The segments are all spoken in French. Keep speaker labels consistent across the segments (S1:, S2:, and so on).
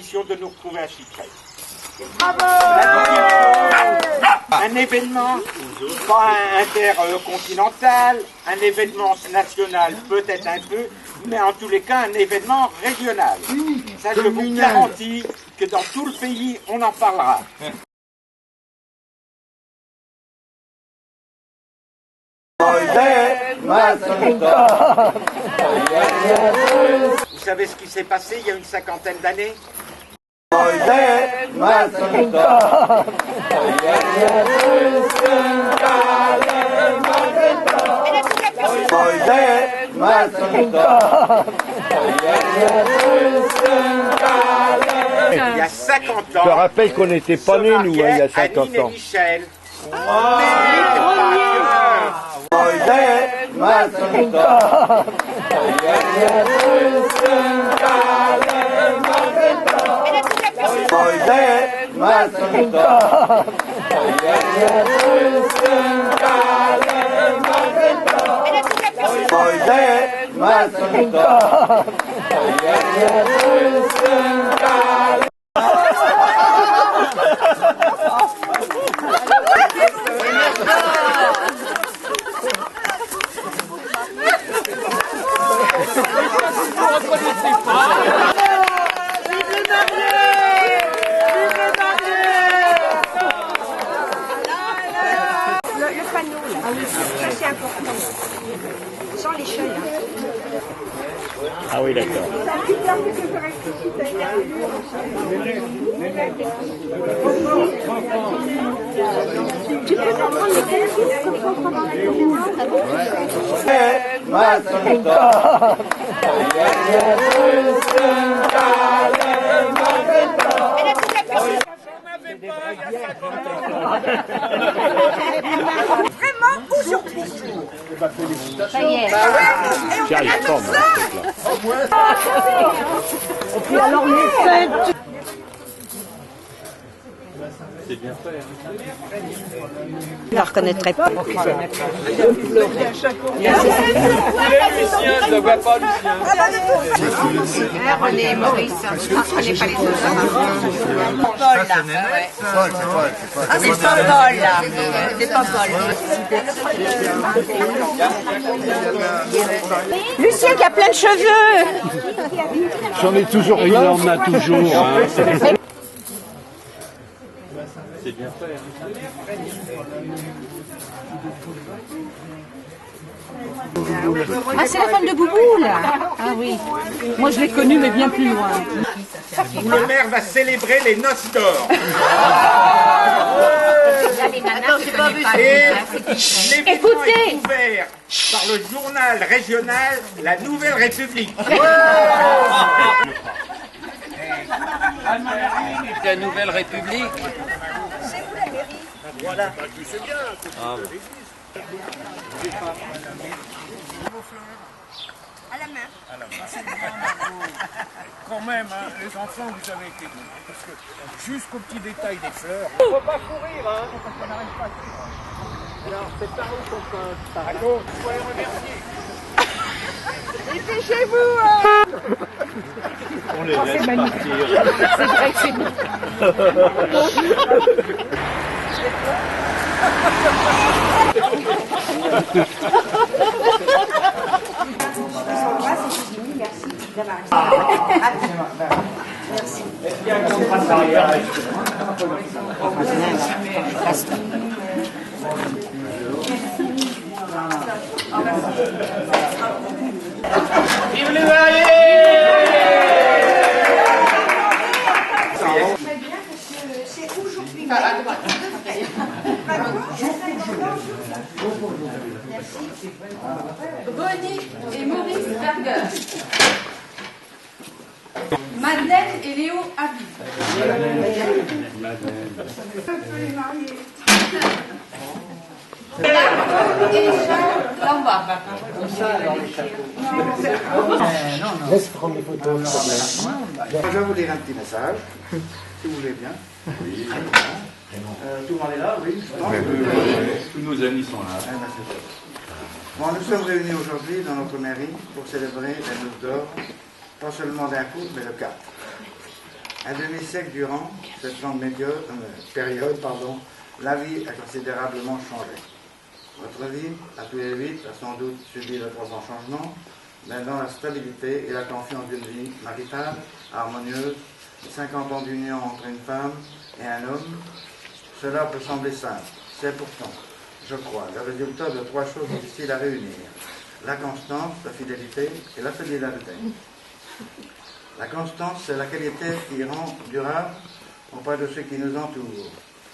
S1: condition de nous retrouver à Chypre. Un événement pas intercontinental, un événement national peut-être un peu, mais en tous les cas un événement régional. Ça je vous garantis que dans tout le pays on en parlera. Vous savez ce qui s'est passé il y a une cinquantaine d'années? Il y a 50 ans,
S2: Je te rappelle qu'on n'était pas nés, nous, il y a 50 ans.
S1: Michel,
S3: c'est important. Sans l'échelle.
S2: Ah oui, d'accord.
S3: Tu peux comprendre les calculs pendant
S4: Vraiment aujourd'hui.
S3: Ça y est.
S2: J'y arrive pas, moi,
S3: Et puis alors les fêtes.
S2: c'est bien fait.
S3: Je ne la reconnaîtrais pas.
S2: Lucien, je ne vois pas Lucien.
S4: René et Maurice. On n'est pas les deux. Paul, là. Ah, c'est pas Paul, là. C'est pas Paul.
S3: Lucien qui a plein de cheveux.
S2: J'en ai toujours plein. Il en a toujours. Hein. C'est bien fait.
S3: Ah, c'est la femme de Boubou, là. Ah oui. Moi, je l'ai connue, mais bien plus loin.
S1: où le maire va célébrer les noces d'or. Et l'événement est couvert par le journal régional La Nouvelle République.
S5: La Nouvelle République.
S1: Voilà.
S4: À la main.
S6: Quand même, hein, les enfants, vous avez été bons. Parce que jusqu'au petit détail des fleurs. Faut pas courir, hein. On n'arrive pas à courir. Alors, c'est par où qu'on peut. À gauche, il faut les remercier.
S4: Dépêchez-vous, hein.
S2: On les laisse partir.
S3: C'est vrai que c'est
S5: Vive les variés!
S4: Très bien, parce que c'est aujourd'hui.
S7: Bonnie et Maurice Berger. Madeleine et Léo Habib. Et Charles Lambert.
S8: Je vais vous lire un petit message, si vous voulez bien. Oui. Tout le monde est là, oui.
S2: Tous nos amis sont là.
S8: Bon, nous sommes réunis aujourd'hui dans notre mairie pour célébrer la noce d'or, pas seulement d'un coup, mais le 4. Un demi-siècle durant cette longue période, la vie a considérablement changé. Votre vie, à tous les 8, a sans doute subi de grands changements, mais dans la stabilité et la confiance d'une vie maritale, harmonieuse, 50 ans d'union entre une femme et un homme, cela peut sembler simple. C'est pourtant, je crois, le résultat de 3 choses difficiles à réunir. La constance, la fidélité et la solidarité. La constance, c'est la qualité qui rend durable auprès de ceux qui nous entourent.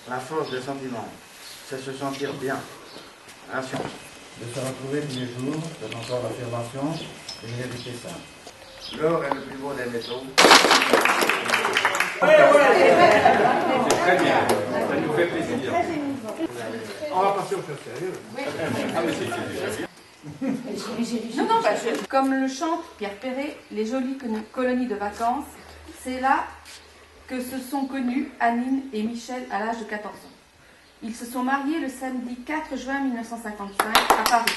S8: La force des sentiments, c'est se sentir bien. Ration. De se retrouver tous les jours, c'est encore l'affirmation d'une vérité simple. L'or est le plus beau des métaux.
S6: C'est très bien, ça nous fait plaisir.
S8: On va passer aux choses sérieuses.
S6: Ah, mais c'est
S7: Non, comme le chante Pierre Perret, les jolies colonies de vacances, c'est là que se sont connus Anine et Michel à l'âge de 14 ans. Ils se sont mariés le samedi 4 juin 1955 à Paris.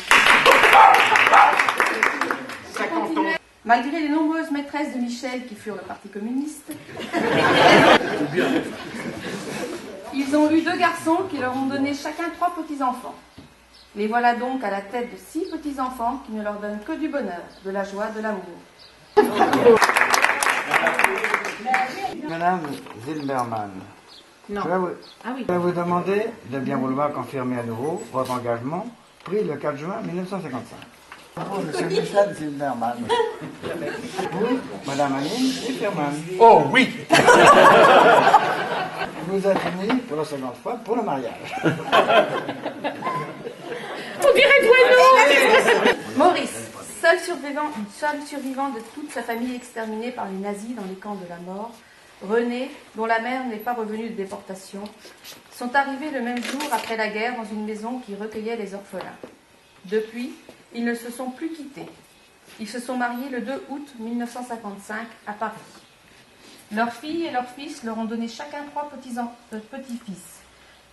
S1: 50 ans.
S7: Malgré les nombreuses maîtresses de Michel qui furent le Parti communiste, ils ont eu 2 garçons qui leur ont donné chacun 3 petits-enfants. Les voilà donc à la tête de 6 petits-enfants qui ne leur donnent que du bonheur, de la joie, de l'amour.
S8: Madame Zilberman,
S3: Non.
S8: je vais vous demander de bien vouloir confirmer à nouveau votre engagement pris le 4 juin 1955. Bravo, monsieur Michel Zilberman. Vous, Madame Anine Zilberman.
S2: Oh oui.
S8: Vous êtes unis pour la seconde fois pour le mariage.
S3: On dirait Bueno.
S7: Maurice, seul survivant de toute sa famille exterminée par les nazis dans les camps de la mort, René, dont la mère n'est pas revenue de déportation, sont arrivés le même jour après la guerre dans une maison qui recueillait les orphelins. Depuis, ils ne se sont plus quittés. Ils se sont mariés le 2 août 1955 à Paris. Leurs filles et leurs fils leur ont donné chacun 3 petits-fils,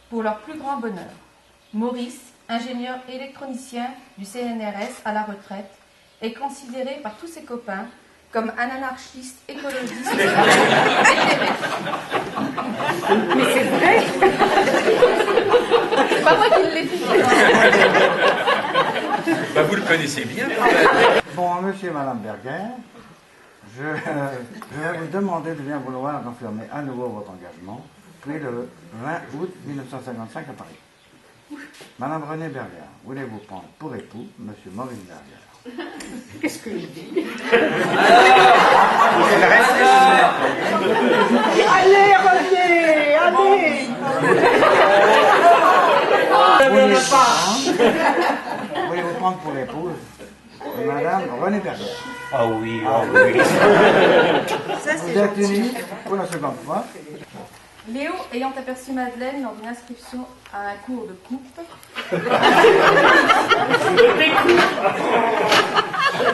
S7: pour leur plus grand bonheur. Maurice, ingénieur électronicien du CNRS à la retraite, est considéré par tous ses copains comme un anarchiste écologiste éclairé.
S3: Mais c'est vrai.
S7: C'est pas moi qui l'ai dit.
S6: Bah, vous le connaissez bien.
S8: Bon, monsieur et madame Berger, je vais vous demander de bien vouloir confirmer à nouveau votre engagement pris le 20 août 1955 à Paris. Madame René Berger, voulez-vous prendre pour époux monsieur Maurice Berger?
S3: Qu'est-ce que je dis? Allez, revenez, allez.
S8: Voulez-vous prendre pour épouse madame René Berger?
S2: Ah oui, ah oui.
S8: Vous êtes unis pour la seconde fois.
S7: Léo, ayant aperçu Madeleine lors d'une inscription à un cours de coupe,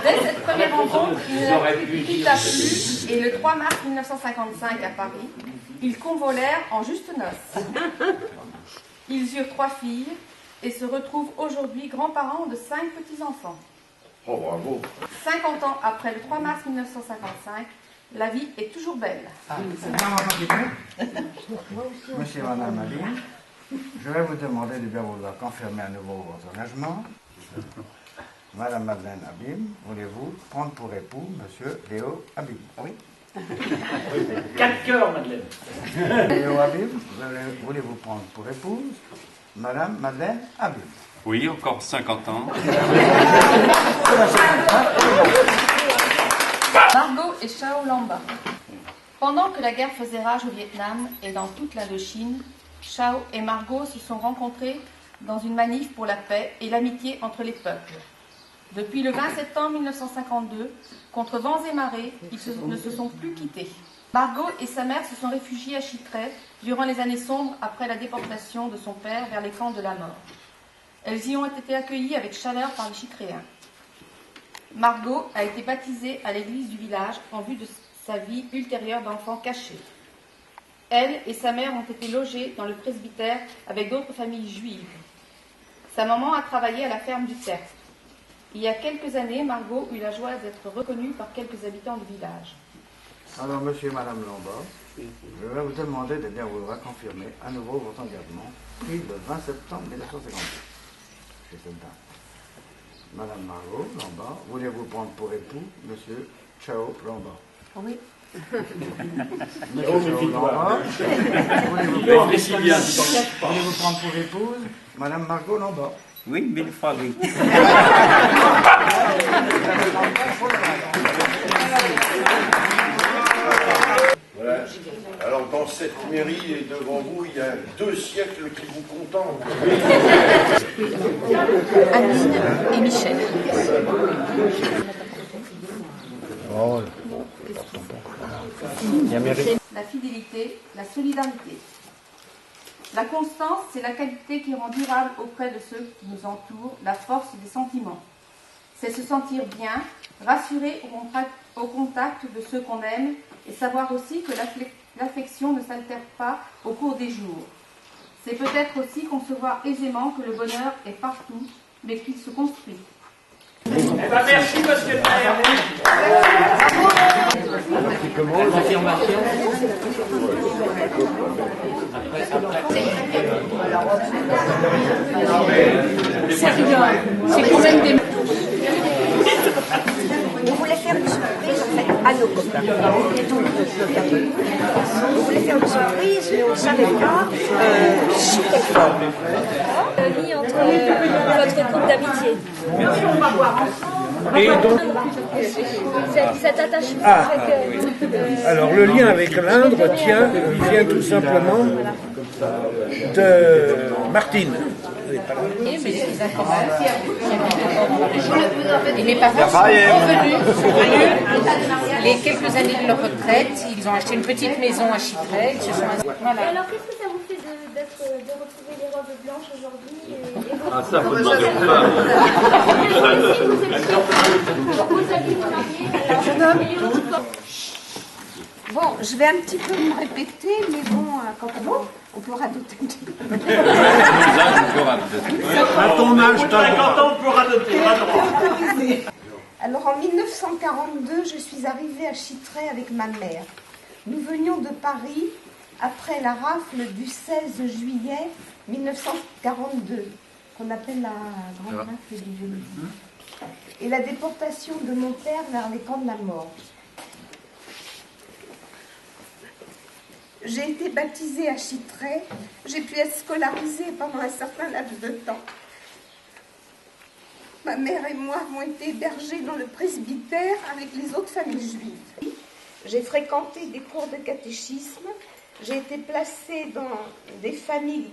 S7: dès cette première rencontre, il ne la plus et le 3 mars 1955 à Paris, ils convolèrent en juste noces. Ils eurent 3 filles et se retrouvent aujourd'hui grands-parents de 5 petits-enfants.
S2: Oh bravo.
S7: 50 ans après le 3 mars 1955, la vie est toujours belle.
S8: Monsieur et madame Aline, je vais vous demander de bien vouloir confirmer à nouveau votre engagement. Madame Madeleine Abim, voulez-vous prendre pour époux monsieur Léo Abim? Oui.
S2: 4 cœurs, Madeleine.
S8: Léo Abim, voulez-vous prendre pour épouse Madame Madeleine Abim?
S5: Oui, encore 50 ans.
S7: Margot et Chao Lamba. Pendant que la guerre faisait rage au Vietnam et dans toute l'Indochine, Chao et Margot se sont rencontrés dans une manif pour la paix et l'amitié entre les peuples. Depuis le 20 septembre 1952, contre vents et marées, ils ne se sont plus quittés. Margot et sa mère se sont réfugiées à Chitray durant les années sombres après la déportation de son père vers les camps de la mort. Elles y ont été accueillies avec chaleur par les Chitréens. Margot a été baptisée à l'église du village en vue de sa vie ultérieure d'enfant caché. Elle et sa mère ont été logées dans le presbytère avec d'autres familles juives. Sa maman a travaillé à la ferme du Tertre. Il y a quelques années, Margot eut la joie d'être reconnue par quelques habitants du village.
S8: Alors, monsieur et madame Lombard, Je vais vous demander de bien vouloir confirmer à nouveau votre engagement pris le 20 septembre 1952 chez cette dame. Madame Margot Lombard, voulez-vous prendre pour époux Monsieur Chao Lombard?
S3: Oui.
S8: Monsieur Chao Lombard, voulez-vous prendre pour épouse Madame Margot Lombard?
S9: Oui, mille fois oui.
S6: Voilà. Alors dans cette mairie et devant vous, il y a 2 siècles qui vous contentent.
S3: Aline et Michel.
S7: La fidélité, la solidarité. La constance, c'est la qualité qui rend durable auprès de ceux qui nous entourent la force des sentiments. C'est se sentir bien, rassuré au contact de ceux qu'on aime et savoir aussi que l'affection ne s'altère pas au cours des jours. C'est peut-être aussi concevoir aisément que le bonheur est partout, mais qu'il se construit.
S6: Eh ben merci, monsieur le maire.
S3: Ça rigole. C'est quand même des...
S4: On voulait faire une surprise en fait à nos copains. On voulait faire une surprise, mais on ne savait pas sous quelle forme.
S10: Le lien entre votre couple d'amitié.
S6: Et donc,
S10: Cet attachement.
S6: alors le lien avec l'Indre vient tout simplement de Martine.
S3: Mais les informations. Et mes parents sont revenus. Les quelques années de leur retraite, ils ont acheté une petite maison à Chypre. Ils se sont... Voilà.
S10: Et alors, qu'est-ce que ça vous fait de retrouver les robes blanches aujourd'hui
S5: Ah, ça, faut demander aux femmes.
S10: Vous allez vous marier, alors,
S4: Bon, je vais un petit peu me répéter, mais bon, quand on peut radoter un petit peu.
S6: À ton âge, t'as 50 ans, on peut radoter.
S4: Alors en 1942, je suis arrivée à Chypre avec ma mère. Nous venions de Paris après la rafle du 16 juillet 1942, qu'on appelle la grande rafle du Vénétie, et la déportation de mon père vers les camps de la mort. J'ai été baptisée à Chypre, j'ai pu être scolarisée pendant un certain laps de temps. Ma mère et moi avons été hébergés dans le presbytère avec les autres familles juives. J'ai fréquenté des cours de catéchisme, j'ai été placée dans des familles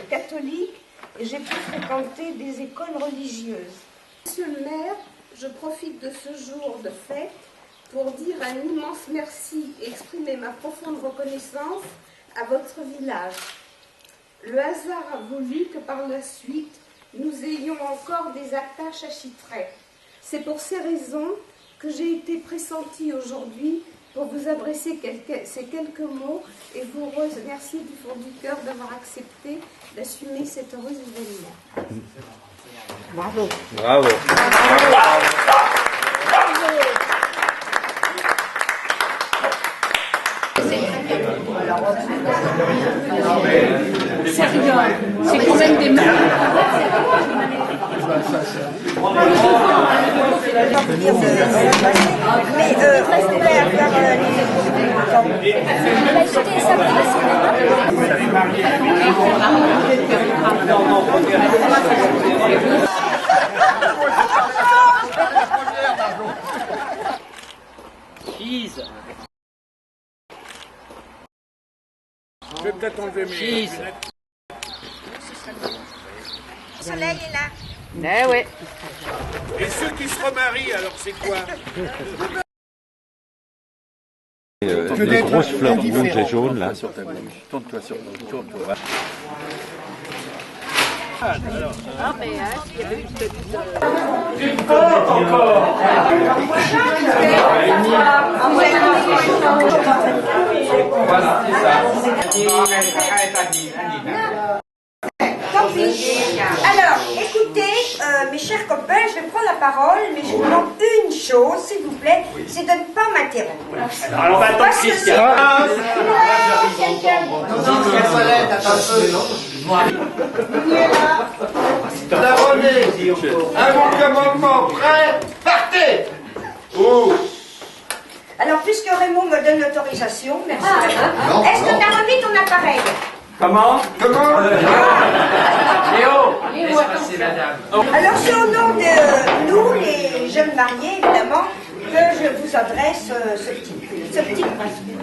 S4: catholiques et j'ai pu fréquenter des écoles religieuses. Monsieur le maire, je profite de ce jour de fête pour dire un immense merci et exprimer ma profonde reconnaissance à votre village. Le hasard a voulu que par la suite, nous ayons encore des attaches à Chypre. C'est pour ces raisons que j'ai été pressentie aujourd'hui pour vous adresser ces quelques mots et vous remercier du fond du cœur d'avoir accepté d'assumer cet heureux événement. Bravo.
S9: Bravo.
S3: Ça rigole. C'est quand même des...
S6: Je vais peut-être enlever mes lunettes.
S4: Le soleil est là.
S3: Eh ouais.
S6: Et ceux qui se remarient, alors c'est quoi?
S2: Les grosses fleurs rouges et jaunes là.
S9: Tourne-toi sur tourne-toi.
S4: Tant pis. Alors, écoutez,
S11: mes chers copains, je vais prendre la parole, mais je vous demande une chose, s'il vous plaît, c'est de ne pas m'interrompre.
S6: Alors on va attendre Christian.
S1: La remise. Un commandement prêt, partez.
S11: Alors, puisque Raymond me donne l'autorisation, merci. Est-ce que tu as remis ton appareil?
S6: Comment?
S3: Léo, attention.
S11: Alors, c'est au nom de nous, les jeunes mariés, évidemment, que je vous adresse ce petit principe.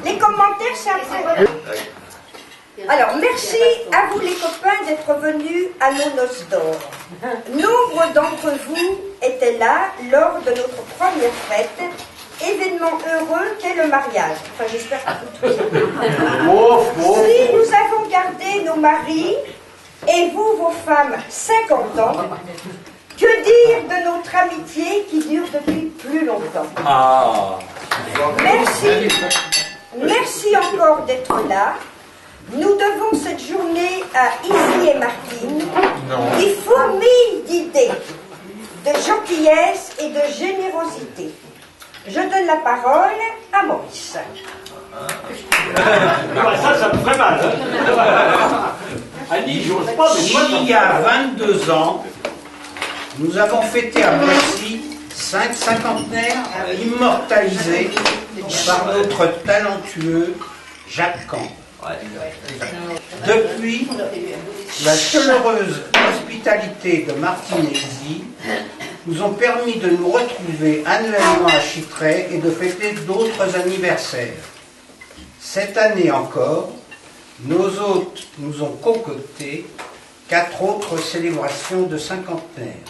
S11: Les commentaires, c'est après. Alors, merci à vous les copains d'être venus à nos noces d'or. Nombre d'entre vous étaient là lors de notre première fête, événement heureux qu'est le mariage. Enfin, j'espère que vous tous. Si nous avons gardé nos maris, et vous, vos femmes, 50 ans, que dire de notre amitié qui dure depuis plus longtemps? Merci. Merci encore d'être là. Nous devons cette journée à Izzy et Martine, qui fourmillent d'idées, de gentillesse et de générosité. Je donne la parole à Maurice.
S6: Ça me ferait mal. Annie, j'ose pas, mais moi,
S12: il y a 22 ans, nous avons fêté à Boissy 5 cinquantenaires immortalisés par notre talentueux Jacques Camp. Depuis, la chaleureuse hospitalité de Martine et Izzy nous ont permis de nous retrouver annuellement à Chitray et de fêter d'autres anniversaires. Cette année encore, nos hôtes nous ont concocté 4 autres célébrations de cinquantenaire.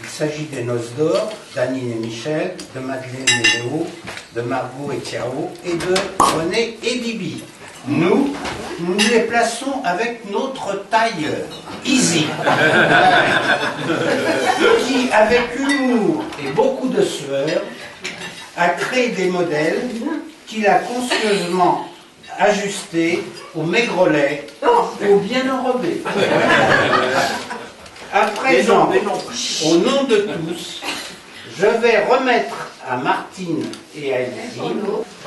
S12: Il s'agit des noces d'or d'Annie et Michel, de Madeleine et Léo, de Margot et Thiao et de René et Bibi. Nous les plaçons avec notre tailleur, Izzy, qui, avec humour et beaucoup de sueur, a créé des modèles qu'il a conscieusement ajustés aux maigrelets, aux bien enrobés. À présent, au nom de tous, je vais remettre à Martine et à Izzy,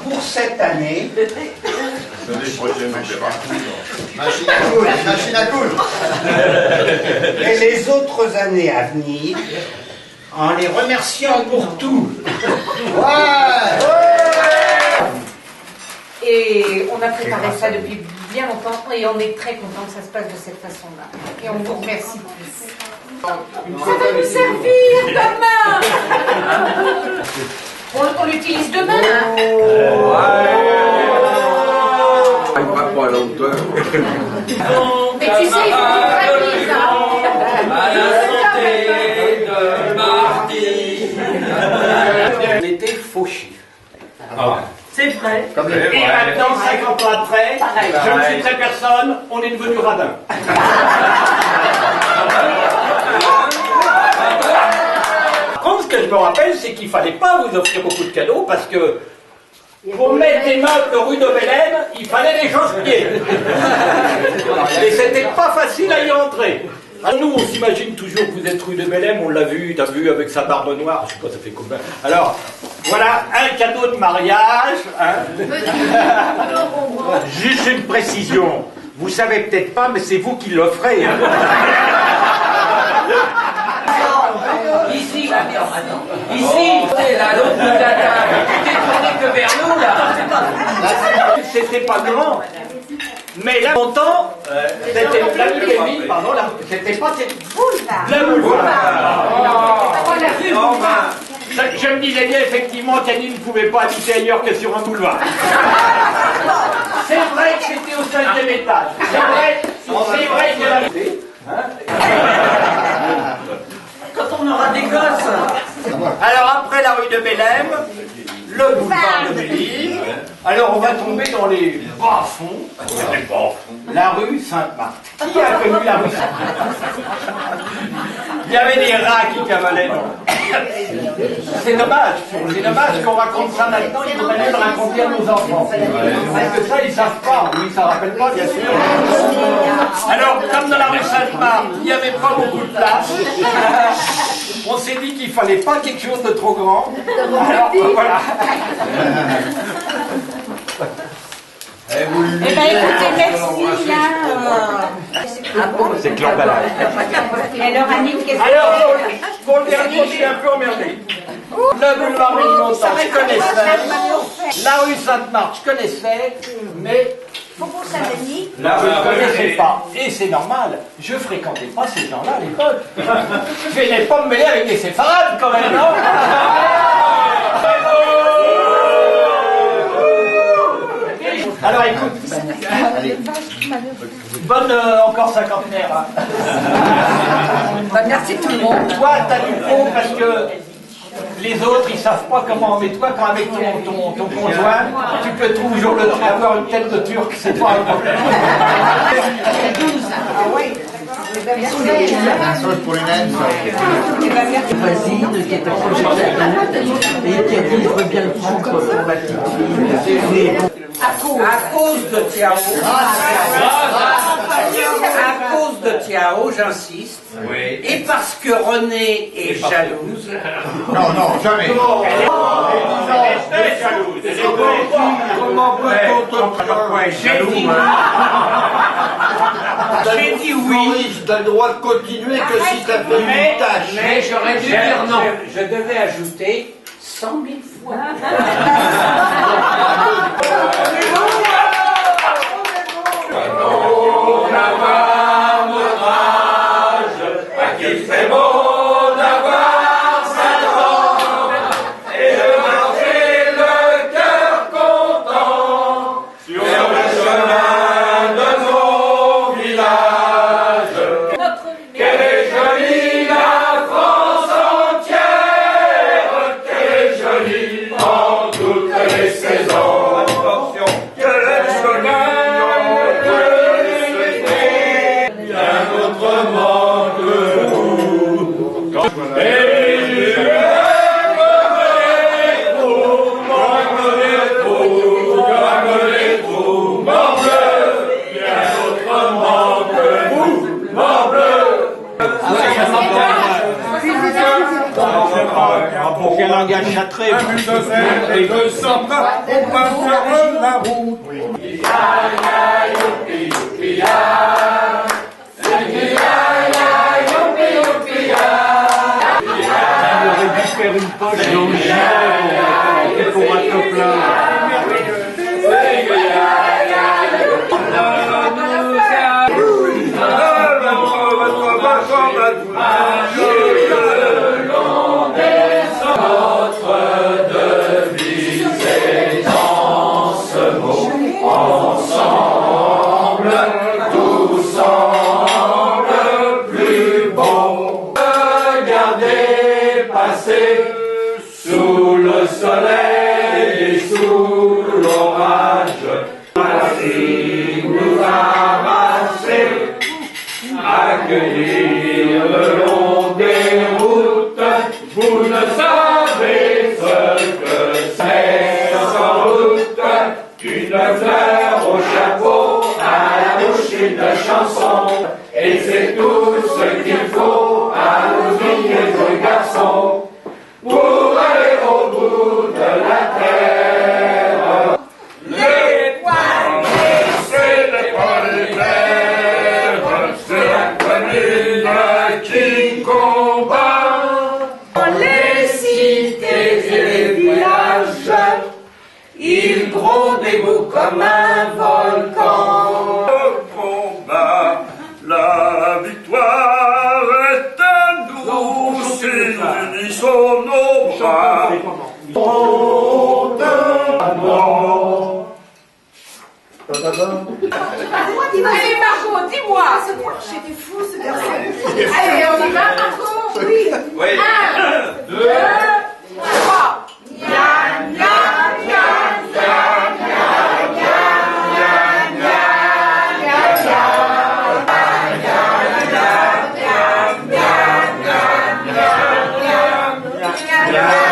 S12: pour cette année,
S1: Machine à coudre.
S12: et les autres années à venir, en les remerciant pour tout.
S3: Et on a préparé ça depuis bien longtemps et on est très content que ça se passe de cette façon-là. Et on vous remercie tous. Ça va nous servir demain. On l'utilise demain.
S2: Il va pas à la hauteur.
S3: Mais tu sais, il faut qu'il pratique.
S13: À la santé de Martine.
S6: on était fauchés.
S3: C'est vrai.
S6: Et maintenant, 50 ans après, je ne suis très personne, on est devenu radin. Par contre, ce que je me rappelle, c'est qu'il ne fallait pas vous offrir beaucoup de cadeaux parce que pour mettre des meubles rue de Bélem, il fallait les chausse-pieds. Et c'était pas facile à y entrer. Alors nous, on s'imagine toujours que vous êtes rue de Bélem, on l'a vu, t'as vu avec sa barbe noire, je sais pas, ça fait combien. Alors, voilà un cadeau de mariage. Hein.
S1: Juste une précision. Vous savez peut-être pas, mais c'est vous qui l'offrez. Hein.
S13: Ici, là, l'autre bout de la table. Tu t'es tourné que vers nous, là.
S6: C'était pas grand. Mais là, longtemps, c'était la Bulémie, pardon, c'était pas la boulevard. Je me disais bien effectivement qu'Annie ne pouvait pas habiter ailleurs que sur un boulevard. C'est vrai que c'était au 5e étage. C'est vrai que la...
S13: Quand on aura des gosses.
S6: Alors après la rue de Bélem, le boulevard de Belle-Île. Alors on va tomber dans les bas-fonds. La rue Sainte-Marthe. Qui a connu la rue Sainte-Marthe? Il y avait des rats qui cavalaient. C'est dommage qu'on raconte ça maintenant, il faudrait même le raconter à nos enfants. Parce que ça, ils savent pas, oui, ça rappelle pas, bien sûr. Alors, comme Comme dans la rue Sainte-Marthe, il n'y avait pas beaucoup de place, on s'est dit qu'il fallait pas quelque chose de trop grand. Alors voilà.
S11: Eh bien, écoutez, merci.
S6: C'est que l'emballage.
S11: Alors, Annick, qu'est-ce que
S6: Alors, pour le dernier, je suis un peu emmerdé. Le boulevard Ménilmontant, je connaissais. La rue Sainte-Marthe, je connaissais. Mais
S11: Faubourg Saint-Denis.
S6: là, je ne connaissais pas. Et c'est normal, je fréquentais pas ces gens-là à l'époque. Je n'allais pas me mêler avec des séfarades quand même, non? Alors écoute, bonne encore cinquantenaire. Hein.
S3: Merci tout le monde.
S6: Toi, t'as du pot parce que les autres, ils savent pas comment. Mais toi, quand avec ton conjoint, tu peux toujours avoir une tête de turc, c'est pas un problème.
S11: Ah oui.
S8: Un seul pour une aide,
S13: Voisine qui est approchée de la route et qui a dit je veux bien le prendre pour ma petite fille.
S12: À cause de Tiao, à cause de Tiao, j'insiste, et parce que René est jalouse.
S8: Non, non, jamais.
S6: Elle est jalouse. Comment peut-on
S12: J'ai dit oui.
S2: T'as le droit de continuer que si t'as fait une tâche.
S12: Mais j'aurais dû dire non. Je devais ajouter 100 000 fois.
S6: Pour quel langage châtré?
S2: Un bulldozer et 200 bras, on passe sur la route. On aurait dû faire une poche dans le chien pour un copain.
S6: Sous le soleil et sous l'orage, ainsi nous ramasser, accueillir le long des routes. Vous ne savez ce que c'est sans doute qu'une fleur au chapeau, à la bouche une chanson, et c'est tout ce qu'il faut à nos filles et nos garçons. Pour aller au bout de la terre, les poils, c'est les poils, c'est la commune qui combat.
S11: Dans les cités et les villages, il gronde et bout comme un volcan.
S2: Au combat, la victoire est à nous si nous unissons nos bras.
S3: Allez Margot, dis-moi.
S4: J'étais fou ce garçon.
S3: Allez, on y va Margot?
S4: Oui.
S6: Oui.
S3: 1, 2, 3.
S11: Yeah.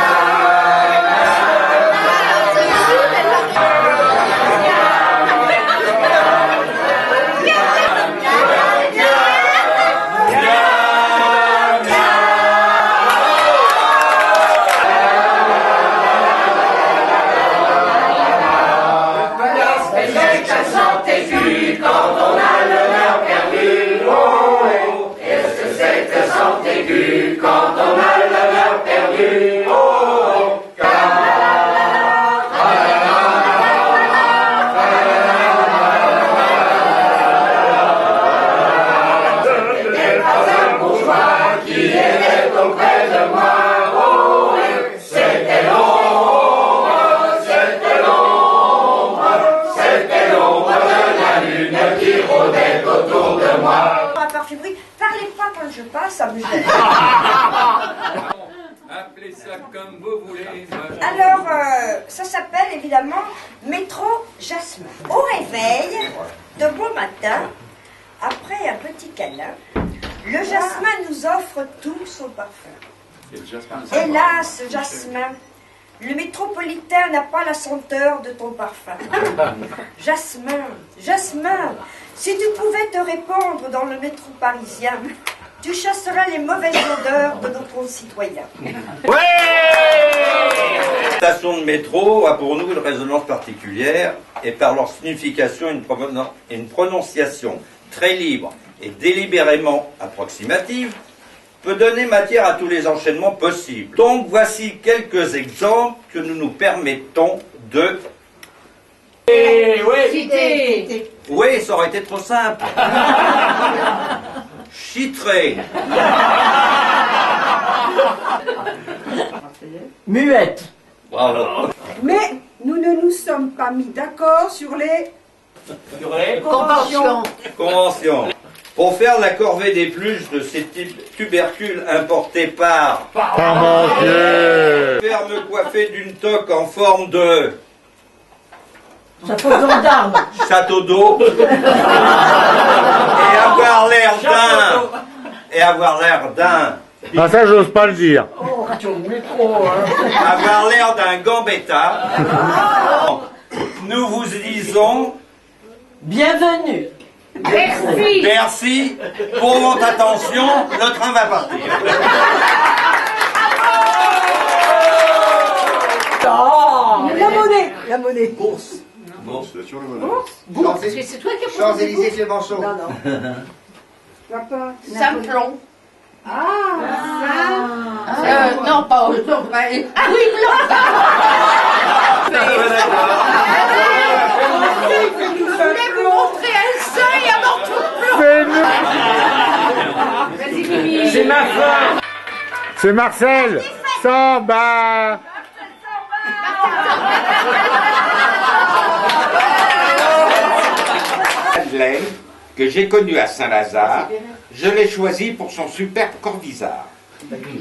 S11: fait bruit. Parlez pas quand je passe, ça me gêne.
S13: Appelez ça comme vous voulez.
S11: Alors, ça s'appelle évidemment Métro Jasmin. Au réveil, de bon matin, après un petit câlin, le jasmin nous offre tout son parfum. Hélas, Jasmin, le métropolitain n'a pas la senteur de ton parfum. Jasmin, Jasmin, si tu pouvais te répandre dans le métro parisien, tu chasseras les mauvaises odeurs de nos concitoyens.
S14: La station de métro a pour nous une résonance particulière et par leur signification une prononciation très libre et délibérément approximative peut donner matière à tous les enchaînements possibles. Donc voici quelques exemples que nous nous permettons de...
S3: Citer.
S14: Oui, ça aurait été trop simple. Chitrer.
S15: Muette.
S14: Bravo.
S4: Mais nous ne nous sommes pas mis d'accord sur les
S14: Convention. Pour faire la corvée des pluches de ces tubercules importés par
S16: Parmentier.
S14: faire me coiffer d'une toque en forme de
S15: Chapeau gendarme.
S14: château d'eau et avoir l'air d'un
S16: Ah ça j'ose pas le dire.
S15: Oh, radio de métro, hein.
S14: avoir l'air d'un gambetta. Nous vous disons
S15: Bienvenue.
S3: Merci.
S14: merci pour votre attention, le train va partir.
S15: Oh,
S12: La monnaie.
S8: Bourse.
S14: Bourse.
S8: Sur le bonheur.
S3: Parce que c'est toi qui as posé
S8: Champs-Élysées, Clémenceau.
S12: Non, non.
S3: Simplon.
S7: Non, pas au non, pas-
S3: Ah oui, blanc. Je voulais vous montrer un sein et un morceau de blanc.
S15: c'est ma femme.
S16: C'est Marcel. Samba.
S1: Madeleine, que j'ai connue à Saint-Lazare, je l'ai choisie pour son superbe corvisard.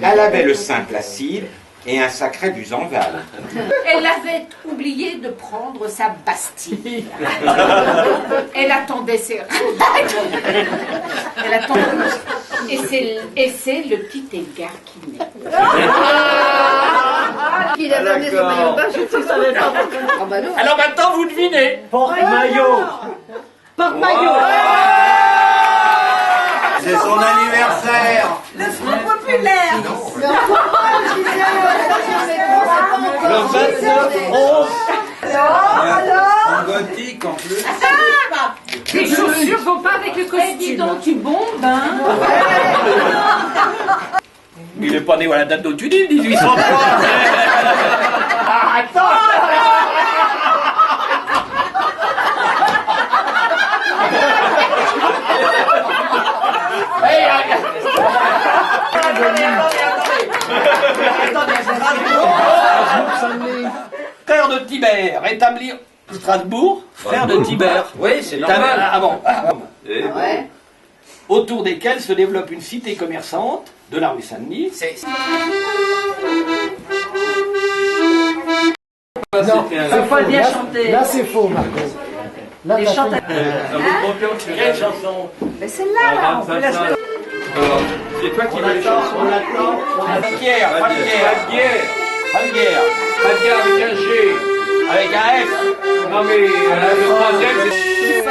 S1: Elle avait le sein placide et un sacré busanval.
S3: Elle avait oublié de prendre sa Bastille. Elle attendait ses... Elle attendait... Et c'est le petit Edgar qui naît.
S7: Il a donné son maillot de bain, je ne savais pas. Ah bah non.
S6: Alors maintenant, vous devinez.
S15: Porte-maillot. Porte-maillot.
S14: C'est son anniversaire.
S11: Le Front populaire.
S14: Le 29/11.
S11: Alors
S14: En gothique en plus.
S3: Les chaussures vont pas avec le costume. Dis donc, tu bombes, hein.
S6: Il n'est pas né à la date dont tu dis, 1803. Ah, attends. Frère de Tibère, établi Strasbourg, frère de Tibère.
S14: Oui, c'est
S6: Normal.
S14: normal.
S6: Avant.
S7: Ouais.
S6: Autour desquels se développe une cité commerçante de la rue Saint-Denis.
S15: Non, faut pas bien chanter. Là, c'est faux, Marco. Là,
S7: Les chanteurs.
S6: Quelle chanson?
S11: Mais celle-là, là, on peut la jouer.
S5: C'est toi qui veux les chansons.
S6: On l'attend. Pas de guerre, pas de guerre. Pas de guerre.
S5: Pas de guerre avec un G.
S6: Avec un F.
S5: Non mais le troisième c'est...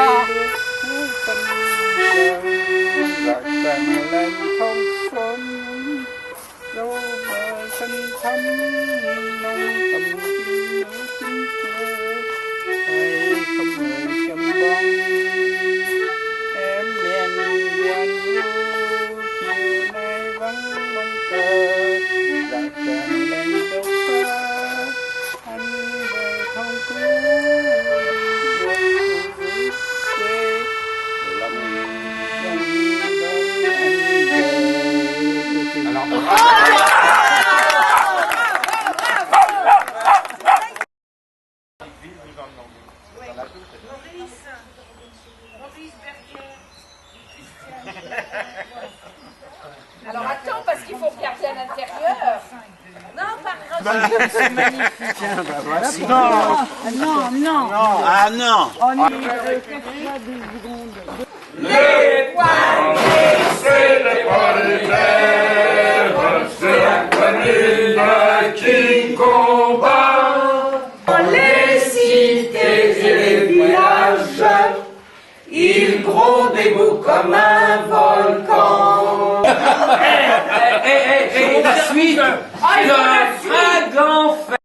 S3: Alors attends, parce qu'il faut regarder à l'intérieur. Non, par contre, c'est magnifique.
S15: Tiens, ben voilà.
S3: Non, non.
S15: Ah non.
S3: On y
S2: Les poignets, c'est les policiers, c'est la commune qui combat.
S13: Dans les cités et les villages, il gronde et bout comme un volcan. La suite, le fragant fait.